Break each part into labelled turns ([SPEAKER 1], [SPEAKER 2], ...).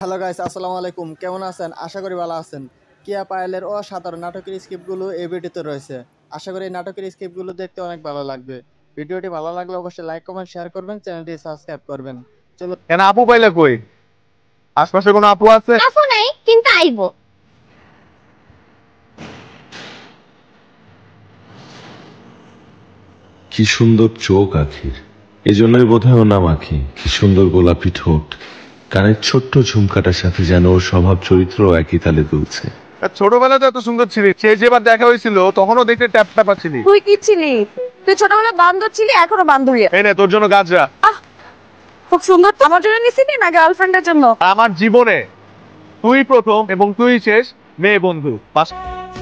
[SPEAKER 1] Hello guys, আসসালামু আলাইকুম। কেমন আছেন? আশা করি ভালো আছেন। কিয়া পায়েলের অসাধারণ নাটকের স্ক্রিপ্টগুলো এই ভিডিওতে রয়েছে। আশা করি এই নাটকের স্ক্রিপ্টগুলো দেখতে অনেক ভালো লাগবে। ভিডিওটি ভালো লাগলে অবশ্যই লাইক কমেন্ট শেয়ার করবেন, চ্যানেলটি সাবস্ক্রাইব করবেন। চলো।
[SPEAKER 2] কেন আপু পাইলে কই? আশপাশে কোনো আপু আছে?
[SPEAKER 3] আপু নাই কিন্তু আইবো।
[SPEAKER 4] কি সুন্দর চোখ আখির, এজন্যই বোধহয় ওর নাম আখি। কি সুন্দর গোলাপি ঠোঁট, কানের ছোট্ট ঝুমকাটার সাথে যেন ওর স্বভাব চরিত্র একই তালে দুলছে।
[SPEAKER 2] ছোটবেলাতে এত সুন্দর ছিলি, সে যেবার দেখা হয়েছিল তখনও দেখতে ট্যাপ ট্যাপা ছিলি।
[SPEAKER 3] তুই কি ছিলি? তুই ছোটবেলায় বান্দর ছিলি, এখনো বান্দরই।
[SPEAKER 2] এই নে তোর জন্য গাজরা।
[SPEAKER 3] খুব সুন্দর। আমার জন্য নিছিলি না গার্লফ্রেন্ডের জন্য?
[SPEAKER 2] আমার জীবনে তুই প্রথম এবং তুই শেষ মেয়ে বন্ধু।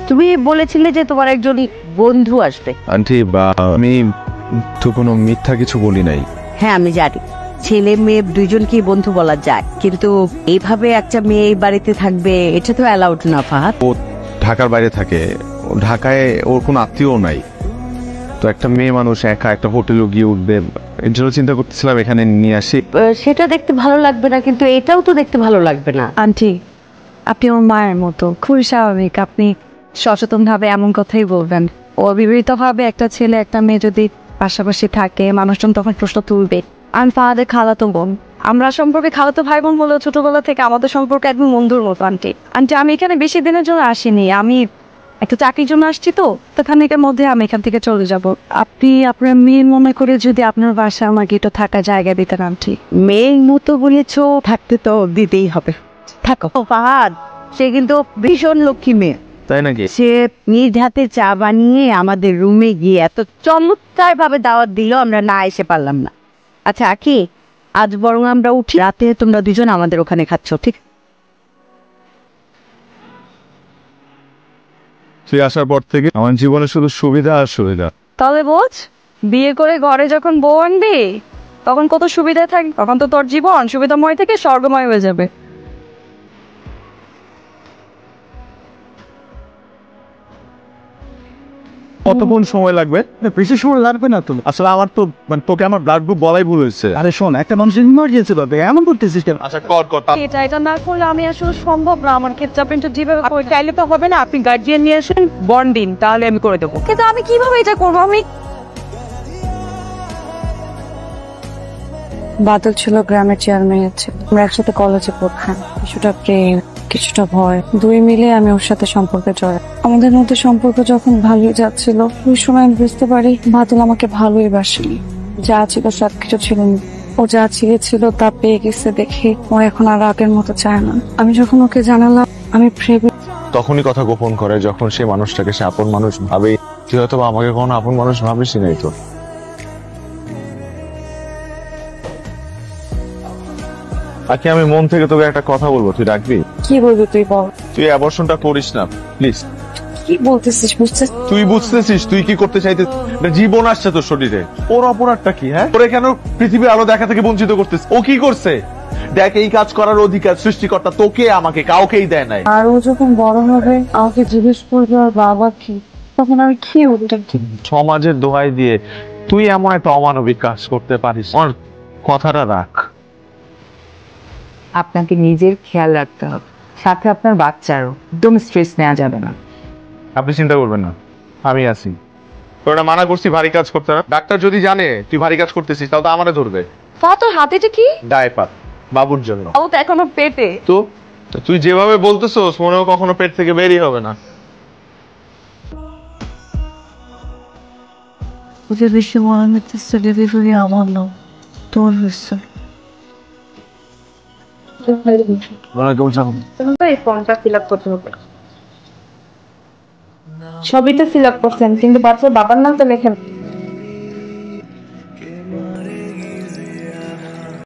[SPEAKER 3] তুমি বলেছিলে যে তোমার একজন বন্ধু আসবে।
[SPEAKER 5] আন্টি আমি তো কোনো মিথ্যা কিছু বলি নাই।
[SPEAKER 3] হ্যাঁ আমি জানি, ছেলে মেয়ে দুইজনকেই বন্ধু বলা যায়, কিন্তু এইভাবে একটা মেয়ে এই বাড়িতে থাকবে এটা তো অ্যালাউড না ফাহাদ।
[SPEAKER 5] ও ঢাকার বাইরে থাকে, ঢাকায় ওর কোনো আত্মীয় নাই, তো একটা মেয়ে মানুষ একা একটা হোটেলে গিয়ে উঠবে, এর জন্য চিন্তা করতেছিলাম এখানে নিয়ে আসি।
[SPEAKER 3] সেটা দেখতে ভালো লাগবে না, কিন্তু এটাও তো দেখতে ভালো লাগবে না।
[SPEAKER 6] আন্টি, আপনি আমার মায়ের মতো, খুবই স্বাভাবিক আপনি সচেতনভাবে এমন কথাই বলবেন। অবিবাহিতভাবে একটা ছেলে একটা মেয়ে যদি পাশাপাশি থাকে, মানুষজন তখন প্রশ্ন তুলবে। আমি ফাহাদের খালাতো বোন, আমরা সম্পর্কে খালাতো ভাই বোন বলেও ছোটবেলা থেকে আমাদের সম্পর্কে একদম বন্ধুর মতো। আন্টি আন্টি আমি এখানে বেশি দিনের জন্য আসিনি, আমি একটা চাকরির জন্য আসছি, তো খানিকের মধ্যে আমি এখান থেকে চলে যাব। আপনি আপনার মেয়ে মনে করে যদি আপনার বাসায় আমাকে একটু থাকার জায়গা দিতেন আন্টি।
[SPEAKER 3] মেয়ের মতো বলেছ, থাকতে তো দিতেই হবে। থাকো। ফাহাদ সে কিন্তু ভীষণ লক্ষ্মী মেয়ে,
[SPEAKER 5] তাই নাকি?
[SPEAKER 3] সে নিজ হাতে চা বানিয়ে আমাদের রুমে গিয়ে এত চমৎকার ভাবে দাওয়াত দিল, আমরা না এসে পারলাম না। আচ্ছা আখি, আজ বরং আমরা উঠি, রাতে তোমরা দুজন আমাদের ওখানে খাচ্ছ, ঠিক?
[SPEAKER 5] তুই আসার পর থেকে আমার জীবনে শুধু সুবিধা আর সুবিধা।
[SPEAKER 6] তাহলে বোঝ, বিয়ে করে ঘরে যখন বউ আনবি তখন কত সুবিধা থাকবে, তখন তো তোর জীবন সুবিধাময় থেকে স্বর্গময় হয়ে যাবে।
[SPEAKER 5] কতক্ষণ সময় লাগবে?
[SPEAKER 7] বেশি সময় লাগবে না তো।
[SPEAKER 5] আসলে আমার তো তোকে আমার ব্লাড গ্রুপ বলাই ভুল হয়েছে।
[SPEAKER 7] আরে শোন, একটা মানুষের ইমার্জেন্সি পাবে, এমন করতেছিস কেন?
[SPEAKER 2] আচ্ছা কর কর।
[SPEAKER 6] এটা না করলে আমি আসলে সম্ভব না, আমার ক্ষেত্রে আপনি একটু যেভাবে
[SPEAKER 3] চাইলে তো হবে না, আপনি গার্জিয়ান নিয়ে আসেন, বন্ড দিন, তাহলে আমি করে দেবো।
[SPEAKER 6] কিন্তু আমি কিভাবে এটা করবো? আমি বাদল ছিল গ্রামের চেয়ারম্যানের ছেলে, আমরা একসাথে কলেজে পড়তাম। কিছুটা প্রেম, কিছুটা ভয়, দুই মিলে আমি ওর সাথে সম্পর্কে জড়াই। আমাদের মধ্যে সম্পর্ক যখন ভালোই যাচ্ছিল, ওই সময় আমি বুঝতে পারি বাদল আমাকে ভালোই বাসেনি। যা ছিল সবকিছু ছিল না, ও যা চেয়েছিল তা পেয়ে গেছে দেখে ও এখন আর আগের মতো চায় না। আমি যখন ওকে জানালাম আমি ভেবে,
[SPEAKER 5] তখনই কথা গোপন করে যখন সে মানুষটাকে সে আপন মানুষ ভাবে। তুই হয়তো আমাকে কোনো আপন মানুষ ভাবিসই নাই তো। আজকে আমি মন থেকে তোকে একটা কথা বলবো, তুই রাখবি?
[SPEAKER 6] কি বলবি তুই বল?
[SPEAKER 5] তুই অ্যাবর্শনটা করিস না প্লিজ।
[SPEAKER 6] কি বলতেছিস বুঝতে?
[SPEAKER 5] তুই বুঝতেছিস তুই কি করতে চাইতে? জীবন আসছে তোর শরীরে, ওর অপরাধটা কি? হ্যাঁ, ওরে কেন পৃথিবীর আলো দেখা থেকে বঞ্চিত করতেছে? ও কি করছে? দেখ, এই কাজ করার অধিকার সৃষ্টিকর্তা তোকে আমাকে কাউকেই দেয় নাই।
[SPEAKER 6] আর ও যখন বড় হবে আমাকে জিজ্ঞেস করবে আর বাবা কি, তখন আমি কি উত্তর দিব?
[SPEAKER 5] সমাজের দোহাই দিয়ে তুই এমন একটা অমানবিক কাজ করতে পারিস? আমার কথাটা রাখ।
[SPEAKER 8] আপনাকে নিজের খেয়াল রাখতে হবে, সাথে আপনার বাচ্চারও। একদম স্ট্রেস নেওয়া যাবে না।
[SPEAKER 5] আপনি চিন্তা করবেন না, আমি আছি। তোর না মানা করছি ভারী কাজ করতে না। ডাক্তার যদি জানে তুই ভারী কাজ করতেছিস তাহলে তো আমারে ধরবে।
[SPEAKER 6] তোর হাতেটা কি?
[SPEAKER 5] ডায়পার বাবুর জন্য।
[SPEAKER 6] ও তো এখনো পেটে।
[SPEAKER 5] তো তুই যেভাবে বলতেছস মনেও কখনো পেট থেকে বেরিয়ে হবে না।
[SPEAKER 6] ওদের বেশি মনে হচ্ছে ডেলিভারি আমার নাম, তোর হচ্ছে।
[SPEAKER 8] এই ফর্মটা ফিল আপ করতে হবে। সবই তো ফিল আপ করছেন, কিন্তু বাচ্চার বাবার নাম তো লেখেন।